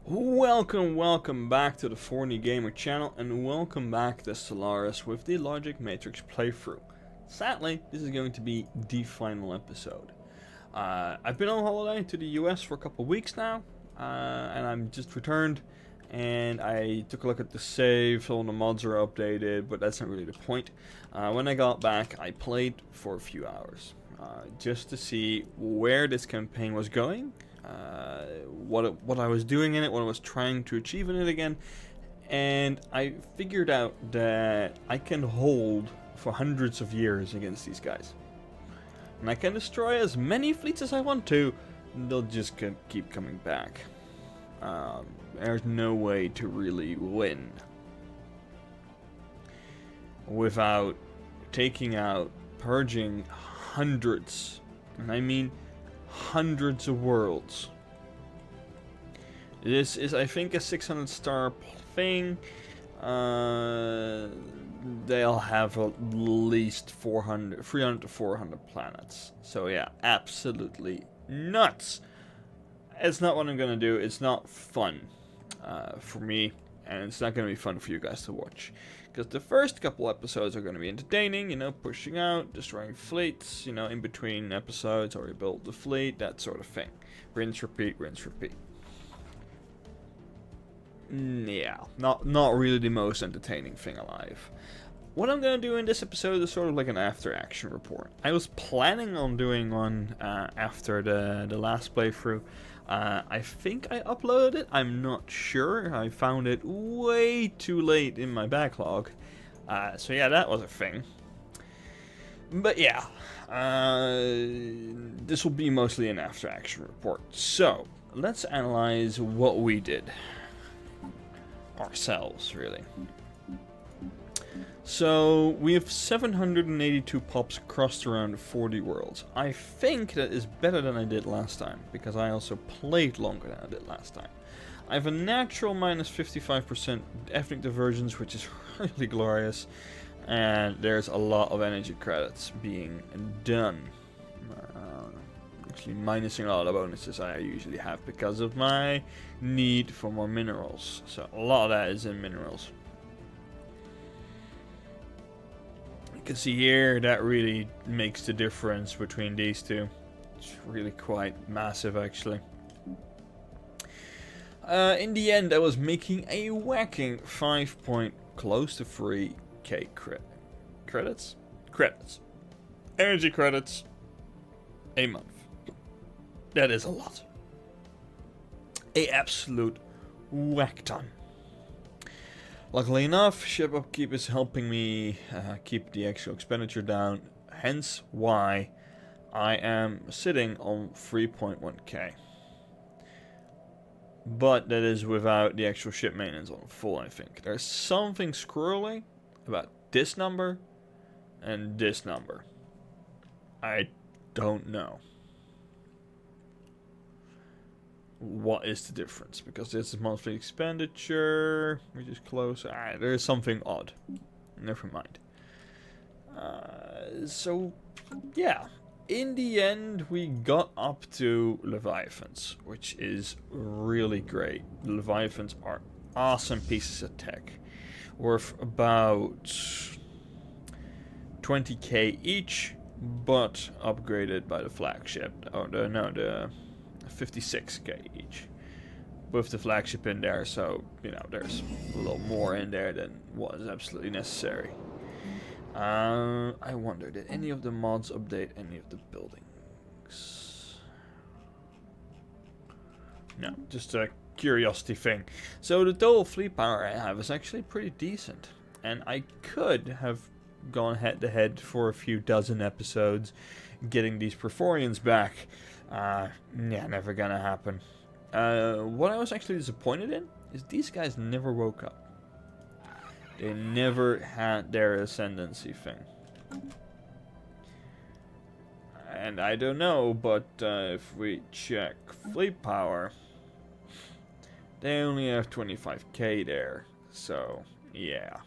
Welcome back to the Thorny Gamer channel, and welcome back to Stellaris with the Logic Matrix playthrough. Sadly, this is going to be the final episode. I've been on holiday to the US for a couple weeks now, and I'm just returned, and I took a look at the save. All the mods are updated, but that's not really the point. When I got back, I played for a few hours, just to see where this campaign was going. What I was doing in it, what I was trying to achieve in it again, and I figured out that I can hold for hundreds of years against these guys. And I can destroy as many fleets as I want to, they'll just keep coming back. There's no way to really win without taking out, purging hundreds, and I mean hundreds of worlds. This is, I think, a 600 star thing. They'll have at least 300 to 400 planets. So yeah, absolutely nuts. It's not what I'm gonna do. It's not fun for me, and it's not gonna be fun for you guys to watch. Because the first couple episodes are going to be entertaining, you know, pushing out, destroying fleets, you know, in between episodes, or rebuild the fleet, that sort of thing. Rinse, repeat, rinse, repeat. Yeah, not really the most entertaining thing alive. What I'm going to do in this episode is sort of like an after-action report. I was planning on doing one after the last playthrough. I think I uploaded it, I'm not sure. I found it way too late in my backlog. So yeah, that was a thing. But yeah, this will be mostly an after-action report. So, let's analyze what we did. Ourselves, really. So, we have 782 pops crossed around 40 worlds. I think that is better than I did last time, because I also played longer than I did last time. I have a natural minus 55% ethnic divergence, which is really glorious, and there's a lot of energy credits being done. Actually minusing a lot of bonuses I usually have because of my need for more minerals. So a lot of that is in minerals. You can see here that really makes the difference between these two. It's really quite massive, actually. In the end, I was making a whacking 5 point, close to 3k credits? Credits. Energy credits a month. That is a lot. A absolute whack ton. Luckily enough, ship upkeep is helping me keep the actual expenditure down, hence why I am sitting on 3.1k. But that is without the actual ship maintenance on full, I think. There's something squirrely about this number and this number. I don't know. What is the difference? Because this is monthly expenditure, which is close. There is something odd. Never mind. So, yeah. In the end, we got up to Leviathans, which is really great. The Leviathans are awesome pieces of tech. Worth about 20k each, but upgraded by the flagship. Or the 56k each, with the flagship in there, so you know there's a little more in there than was absolutely necessary. I wonder, did any of the mods update any of the buildings? No, just a curiosity thing. So the total fleet power I have is actually pretty decent, and I could have gone head to head for a few dozen episodes getting these Perforians back. Yeah, never gonna happen. What I was actually disappointed in is these guys never woke up. They never had their ascendancy thing. And I don't know, but if we check fleet power, they only have 25k there. So, yeah.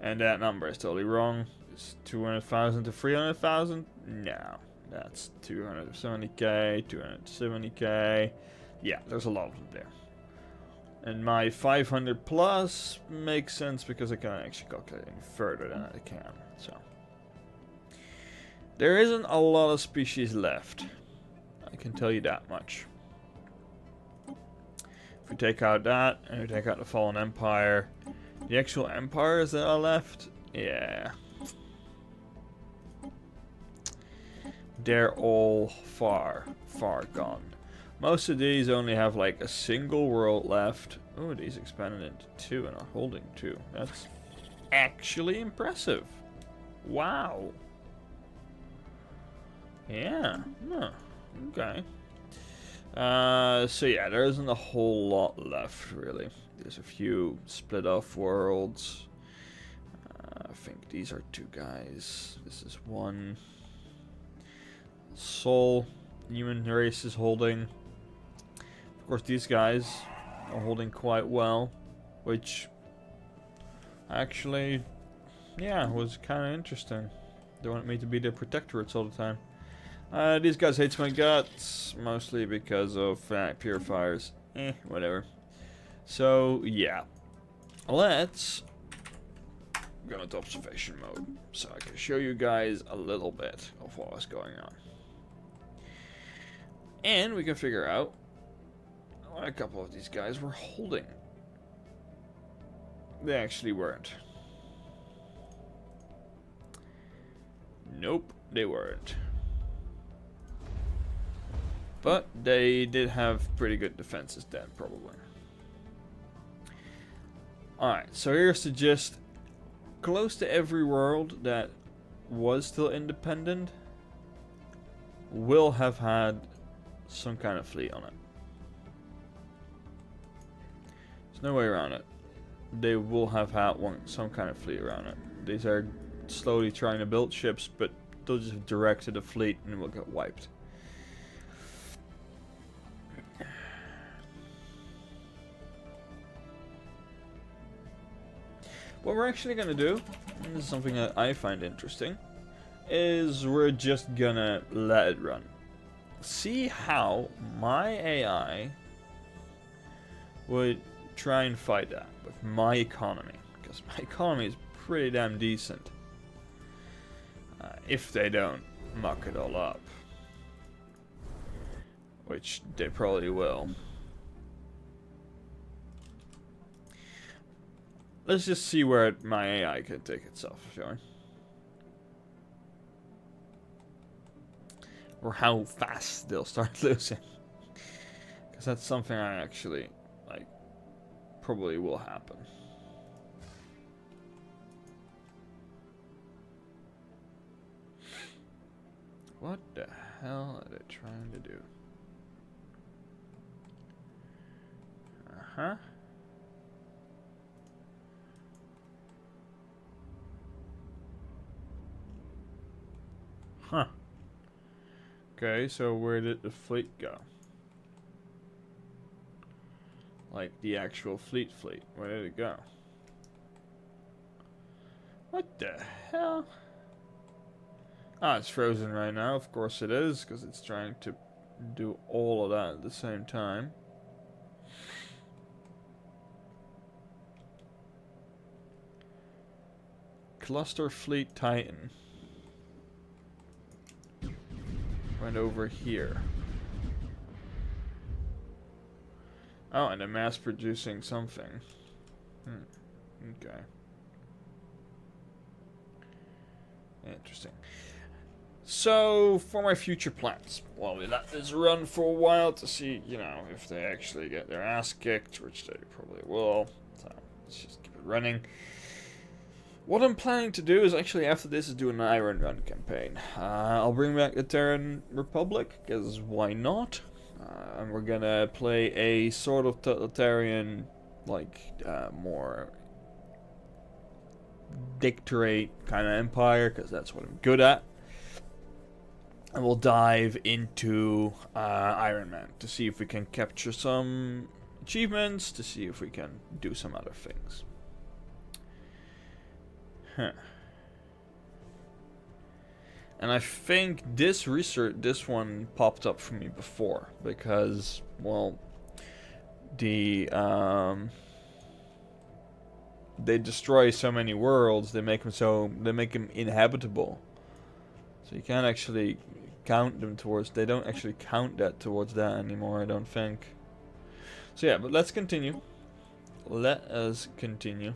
And that number is totally wrong. It's 200,000 to 300,000? No. That's 270k, 270k, Yeah, there's a lot of them there. And my 500 plus makes sense because I can actually calculate any further than I can. So there isn't a lot of species left. I can tell you that much. If we take out that, and we take out the Fallen Empire, the actual empires that are left, yeah. They're all far, far gone. Most of these only have like a single world left. Oh, these expanded into 2 and are holding 2. That's actually impressive. Wow. Yeah. Huh. Okay. So yeah, there isn't a whole lot left, really. There's a few split off worlds. I think these are 2 guys. This is 1. Soul, human race is holding. Of course, these guys are holding quite well, which actually, yeah, was kind of interesting. They want me to be their protectorates all the time. These guys hate my guts, mostly because of purifiers. Whatever. So, yeah. Let's go into observation mode, so I can show you guys a little bit of what was going on. And we can figure out what a couple of these guys were holding. They actually weren't. Nope, they weren't. But they did have pretty good defenses then, probably. Alright, so here's the gist. Close to every world that was still independent will have had some kind of fleet on it. There's no way around it. They will have had some kind of fleet around it. These are slowly trying to build ships, but they'll just direct to the fleet and it will get wiped. What we're actually gonna do, and this is something that I find interesting, is we're just gonna let it run. See how my AI would try and fight that with my economy, because my economy is pretty damn decent. If they don't muck it all up, which they probably will. Let's just see where my AI can take itself, shall we? Or how fast they'll start losing. Because that's something I actually, like, probably will happen. What the hell are they trying to do? Uh-huh. Huh. Okay, so where did the fleet go? Like the actual fleet. Where did it go? What the hell? Ah, it's frozen right now. Of course it is, because it's trying to do all of that at the same time. Cluster Fleet Titan went over here. Oh, and they're mass producing something. Okay. Interesting. So, for my future plans, well, we let this run for a while to see, you know, if they actually get their ass kicked, which they probably will. So, let's just keep it running. What I'm planning to do is actually, after this, is do an Iron Run campaign. I'll bring back the Terran Republic, because why not? And we're gonna play a sort of totalitarian, like, more dictatorate kind of empire, because that's what I'm good at. And we'll dive into Iron Man to see if we can capture some achievements, to see if we can do some other things. Huh. And I think this one popped up for me before because, well, they destroy so many worlds. They make them inhabitable. So you can't actually count them towards. They don't actually count that towards that anymore, I don't think. So yeah, but let's continue. Let us continue.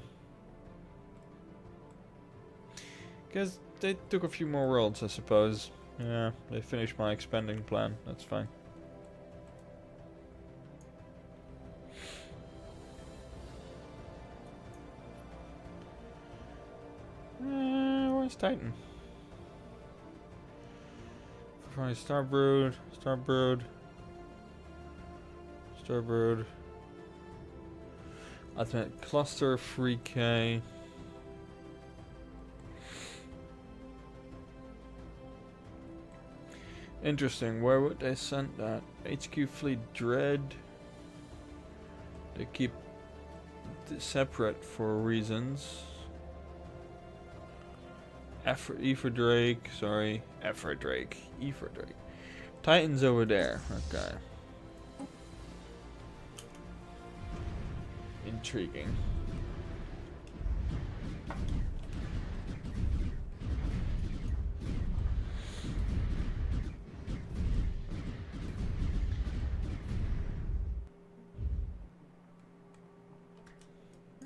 Because they took a few more worlds, I suppose. Yeah, they finished my expanding plan. That's fine. Where's Titan? Starbrood. Ultimate cluster 3K. Interesting. Where would they send that? HQ Fleet Dread. They keep separate for reasons. Ether Drake. Titan's over there. Okay. Intriguing.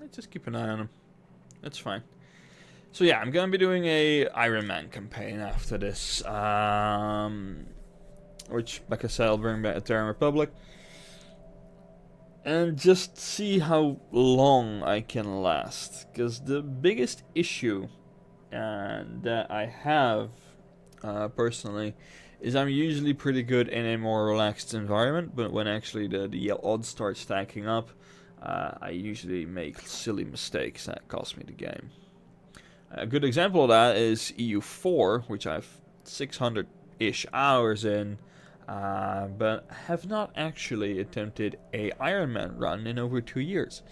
Let's just keep an eye on him. That's fine. So yeah, I'm gonna be doing a Iron Man campaign after this, which, like I said, I'll bring back a Terran Republic, and just see how long I can last. Because the biggest issue that I have personally is I'm usually pretty good in a more relaxed environment, but when actually the odds start stacking up, I usually make silly mistakes that cost me the game. A good example of that is EU4, which I have 600-ish hours in, but have not actually attempted a Iron Man run in over 2 years,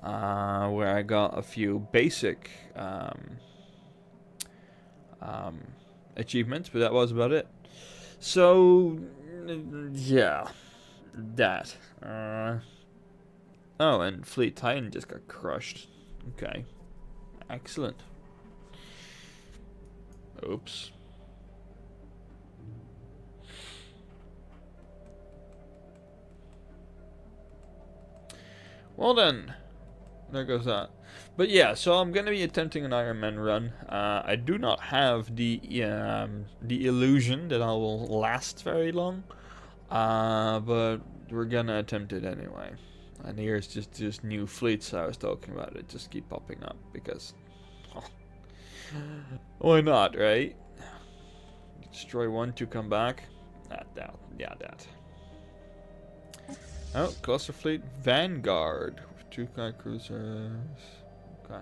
where I got a few basic achievements, but that was about it. So, yeah, that. Oh, and Fleet Titan just got crushed. Okay, excellent. Oops. Well then, there goes that. But yeah, so I'm gonna be attempting an Iron Man run. I do not have the illusion that I will last very long, but we're gonna attempt it anyway. And here's just new fleets I was talking about. It just keep popping up because. Oh, why not, right? Destroy one to come back. That. Oh, cluster fleet Vanguard with 2 Sky cruisers. Okay.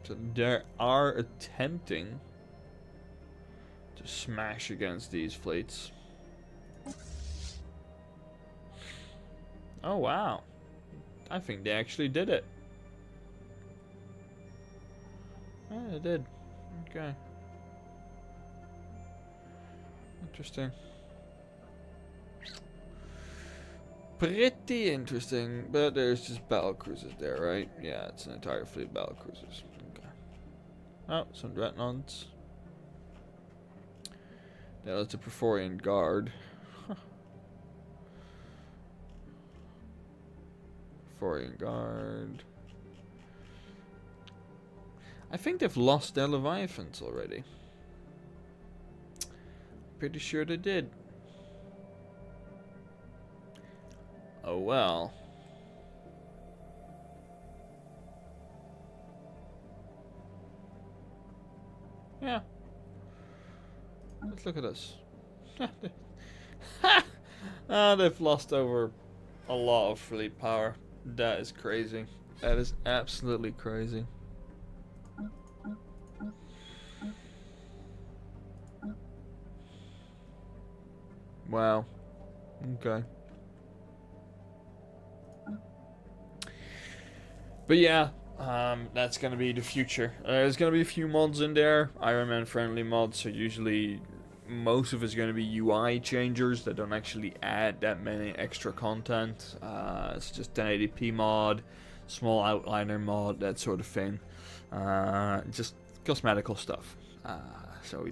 So they are attempting to smash against these fleets. Oh wow. I think they actually did it. Yeah, they did. Okay. Interesting. Pretty interesting, but there's just battle cruisers there, right? Yeah, it's an entire fleet of battle cruisers. Okay. Oh, some dreadnoughts. That was the Praetorian Guard. Huh. Praetorian Guard. I think they've lost their Leviathans already. Pretty sure they did. Oh well. Yeah. Let's look at this. They've lost over a lot of fleet power. That is crazy. That is absolutely crazy. Wow. Okay. But yeah, That's gonna be the future. There's gonna be a few mods in there, Iron Man friendly mods, so usually most of it's gonna be UI changers that don't actually add that many extra content. It's just 1080p mod, small outliner mod, that sort of thing. Just cosmetical stuff. So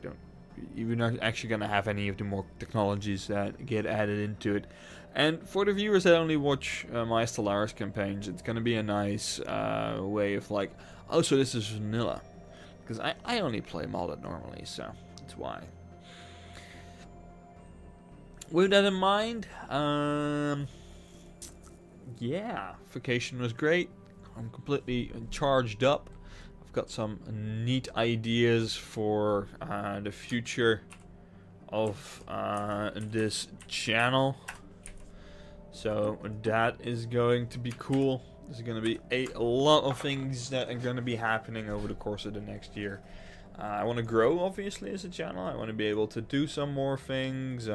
you're not actually gonna have any of the more technologies that get added into it. And for the viewers that only watch my Stellaris campaigns, it's gonna be a nice way of like, oh, so this is vanilla, because I only play modded normally, so that's why. With that in mind, yeah, vacation was great. I'm completely charged up. I've got some neat ideas for the future of this channel. So that is going to be cool. There's going to be a lot of things that are going to be happening over the course of the next year. I want to grow, obviously, as a channel. I want to be able to do some more things.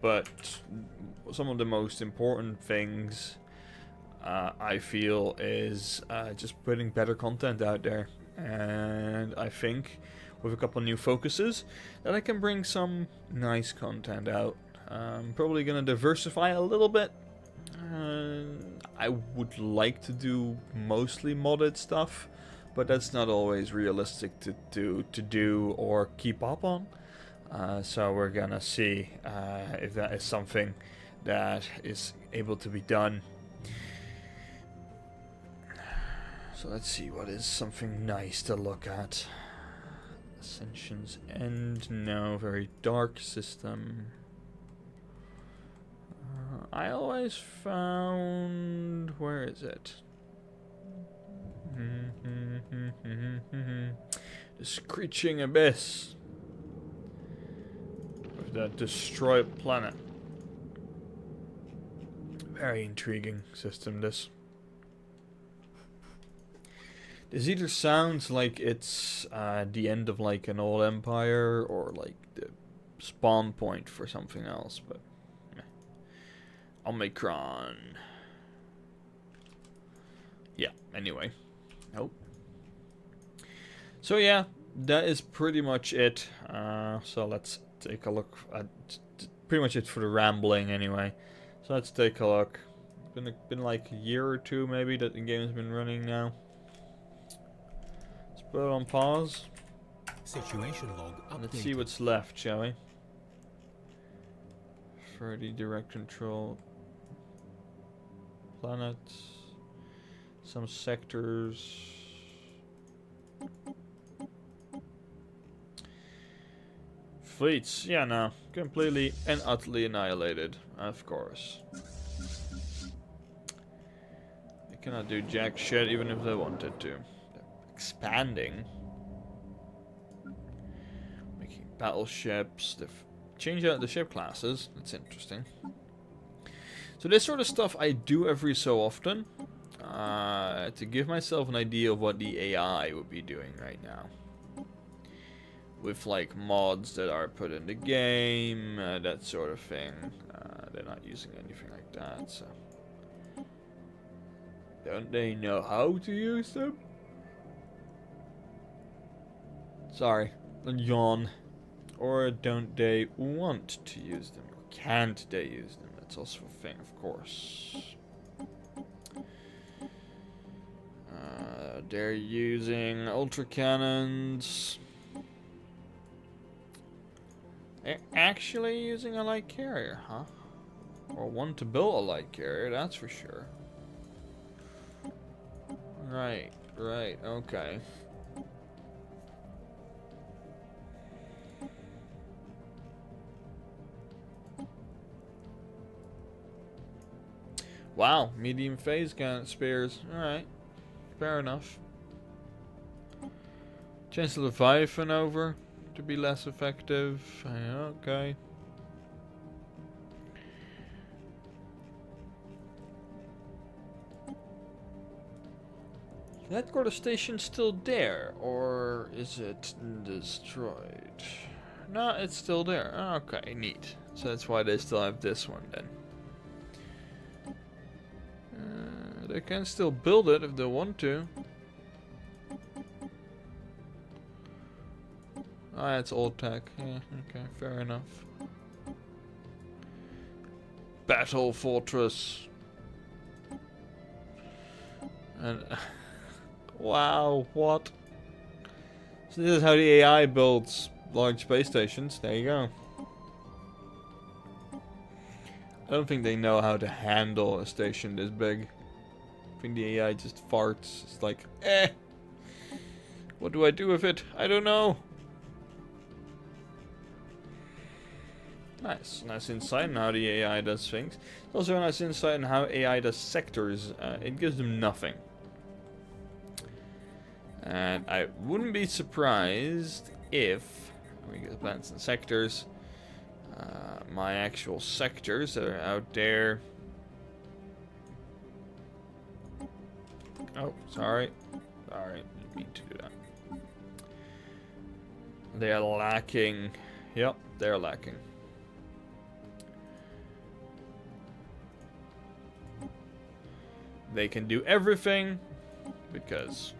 But some of the most important things, I feel, is just putting better content out there. And I think with a couple new focuses that I can bring some nice content out. I'm probably going to diversify a little bit. I would like to do mostly modded stuff, but that's not always realistic to do or keep up on. So we're gonna see if that is something that is able to be done. So let's see what is something nice to look at. Ascension's End, no, very dark system. I always found, where is it? The Screeching Abyss. With that destroyed planet. Very intriguing system, this. This either sounds like it's the end of like an old empire or like the spawn point for something else, but Omicron. Yeah, anyway. Nope. So yeah, that is pretty much it. So let's take a look at pretty much it for the rambling anyway. So let's take a look. It's been like a year or two maybe that the game's been running now. Let's put it on pause. Situation log updated. Let's see what's left, shall we? 30 direct control. Planets. Some sectors. Fleets, yeah, no, completely and utterly annihilated, of course. They cannot do jack shit even if they wanted to. They're expanding. Making battleships. They've changed out the ship classes. That's interesting. So this sort of stuff I do every so often. To give myself an idea of what the AI would be doing right now. With like mods that are put in the game, that sort of thing. They're not using anything like that, so. Don't they know how to use them? Sorry, a yawn. Or don't they want to use them? Or can't they use them? That's also a thing, of course. They're using ultra cannons. They're actually using a light carrier, huh? Or want to build a light carrier, that's for sure. Right, okay. Wow, medium phase gun spares. Alright, fair enough. Chance of Leviathan over to be less effective. Okay. Is that Headquarters station still there, or is it destroyed? No, it's still there. Okay, neat. So that's why they still have this one then. They can still build it if they want to. Ah, it's old tech. Yeah, okay, fair enough. Battle Fortress. And wow, what? So this is how the AI builds large space stations. There you go. I don't think they know how to handle a station this big. I think the AI just farts. It's like, what do I do with it? I don't know. Nice insight on how the AI does things. It's also a nice insight on how AI does sectors. It gives them nothing. And I wouldn't be surprised if we get plants and sectors. My actual sectors that are out there. Oh, sorry. Sorry, didn't mean to do that. They are lacking. Yep, they're lacking. They can do everything because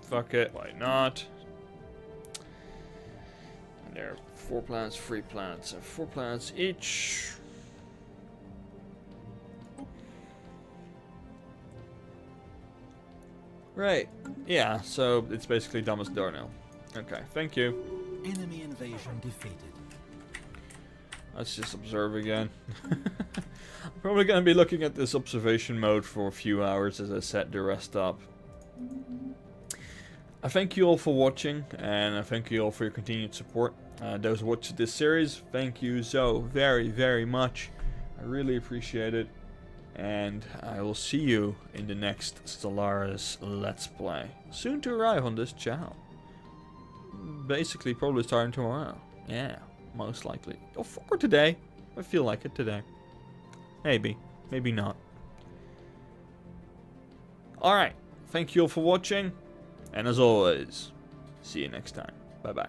fuck it, why not? And there are 4 planets, 3 planets, and 4 planets each. Right. Yeah, so it's basically dumb as door now. Okay, thank you. Enemy invasion defeated. Let's just observe again. I'm probably going to be looking at this observation mode for a few hours as I set the rest up. I thank you all for watching, and I thank you all for your continued support. Those who watch this series, thank you so very, very much. I really appreciate it. And I will see you in the next Stellaris Let's Play. Soon to arrive on this channel. Basically, probably starting tomorrow. Yeah, most likely. Or today. I feel like it today. Maybe. Maybe not. Alright. Thank you all for watching. And as always, see you next time. Bye bye.